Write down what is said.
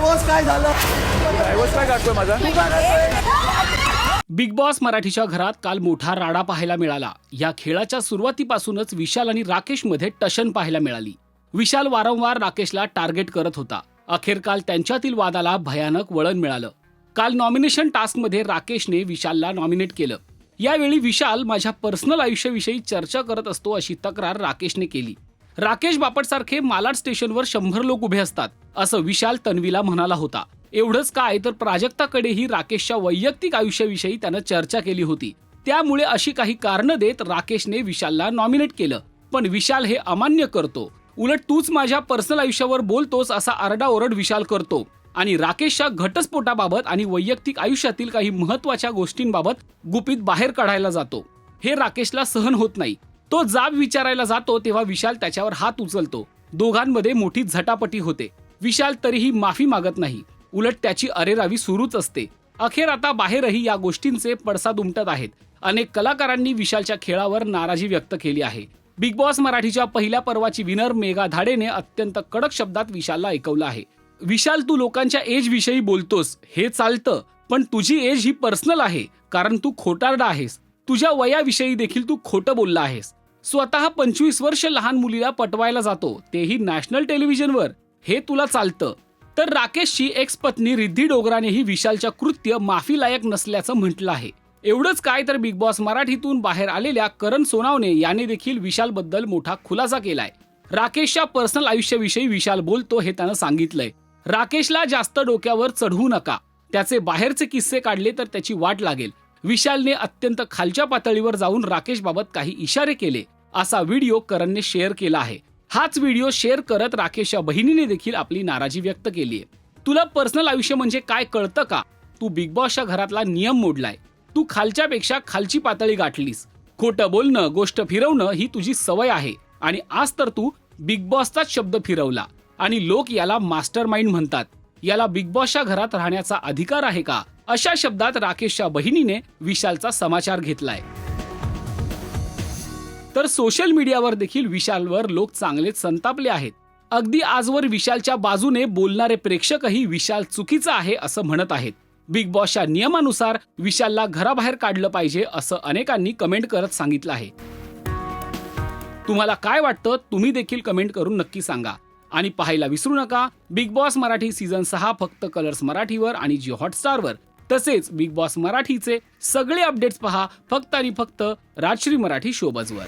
Boss काय झालं? Driver काय काढतोय माझा? तू काय करतोय? बिग बॉस मराठीच्या घरात काल मोठा राडा पाहायला मिळाला. या खेळाच्या सुरुवातीपासूनच विशाल आणि राकेशमध्ये टशन पाहायला मिळाली. विशाल वारंवार राकेशला टार्गेट करत होता. अखेर काल त्यांच्यातील वादाला भयानक वळण मिळालं. काल नॉमिनेशन टास्कमध्ये राकेशने विशालला नॉमिनेट केलं. यावेळी विशाल माझ्या पर्सनल आयुष्याविषयी चर्चा करत असतो अशी तक्रार राकेशने केली. राकेश बापटसारखे मालाड स्टेशनवर 100 लोक उभे असतात असं विशाल तन्वीला म्हणाला होता. एवढंच काय तर प्राजक्ताकडेही राकेशच्या वैयक्तिक आयुष्याविषयी त्यानं चर्चा केली होती. त्यामुळे अशी काही कारणं देत राकेशने विशालला नॉमिनेट केलं. पण विशाल हे अमान्य करतो. उलट तूच माझ्या पर्सनल आयुष्यावर बोलतोस असा आरडाओरड विशाल करतो आणि राकेशच्या घटस्फोटाबाबत आणि वैयक्तिक आयुष्यातील काही महत्त्वाच्या गोष्टींबाबत गुपित बाहेर काढायला जातो. हे राकेशला सहन होत नाही. तो जाब विचारायला जातो तेव्हा विशाल त्याच्यावर हात उचलतो. दोघांमध्ये मोठी झटापटी होते. विशाल तरीही माफी मागत नाही. उलट त्याची अरेरावी सुरूच असते. अखेर आता बाहेरही या गोष्टींचे पडसाद उमटत आहेत. अनेक कलाकारांनी विशालच्या खेळावर नाराजी व्यक्त केली आहे. बिग बॉस मराठीच्या पहिल्या पर्वाची विनर मेघा धाडेने अत्यंत कडक शब्दात विशालला ऐकवलं आहे. विशाल, तू लोकांच्या एज विषयी बोलतोस हे चालतं, पण तुझी एज ही पर्सनल आहे कारण तू खोटारडा आहेस. तुझ्या वयाविषयी देखील तू खोटं बोलला आहेस. स्वतः 25 वर्ष लहान मुलीला पटवायला जातो, तेही नॅशनल टेलिव्हिजनवर. हे तुला चालतं? तर राकेशची एक्स पत्नी रिद्धी डोगरानेही विशालच्या कृत्य माफीलायक नसल्याचं म्हटलं आहे. एवढंच काय तर बिग बॉस मराठीतून बाहेर आलेल्या करण सोनावणे याने देखील विशालबद्दल मोठा खुलासा केलाय. राकेशच्या पर्सनल आयुष्याविषयी विशाल बोलतो हे त्यानं सांगितलंय. राकेशला जास्त डोक्यावर चढवू नका. त्याचे बाहेरचे किस्से काढले तर त्याची वाट लागेल. विशालने अत्यंत खालच्या पातळीवर जाऊन राकेशबाबत काही इशारे केले असा व्हिडिओ करणने शेअर केला आहे. हाच व्हिडिओ शेअर करत राकेशच्या बहिणीने देखील आपली नाराजी व्यक्त केली आहे. तुला पर्सनल आयुष्य म्हणजे काय कळतं का? तू बिग बॉसच्या घरातला नियम मोडलाय. तू खालच्यापेक्षा खालची पातळी गाठलीस. खोटं बोलणं, गोष्ट फिरवणं ही तुझी सवय आहे आणि आज तर तू बिग बॉसचाच शब्द फिरवला आणि लोक याला मास्टर माइंड म्हणतात. याला बिग बॉसच्या घरात राहण्याचा अधिकार आहे का? अशा शब्दात राकेशच्या बहिणीने विशालचा समाचार घेतलाय. तर सोशल मीडियावर देखील विशालवर लोक चांगलेच संतापले आहेत. अगदी आजवर विशालच्या बाजूने बोलणारे प्रेक्षकही विशाल चुकीचा आहे असं म्हणत आहेत. बिग बॉसच्या नियमानुसार विशालला घराबाहेर काढलं पाहिजे असं अनेकांनी कमेंट करत सांगितलं आहे. तुम्हाला काय वाटतं? तुम्ही देखील कमेंट करून नक्की सांगा. आणि पाहायला विसरू नका बिग बॉस मराठी सीझन 6 फक्त कलर्स मराठीवर आणि जिओ हॉटस्टारवर. तसेच बिग बॉस मराठीचे सगळे अपडेट्स पहा फक्त आणि फक्त राजश्री मराठी शोबजवर.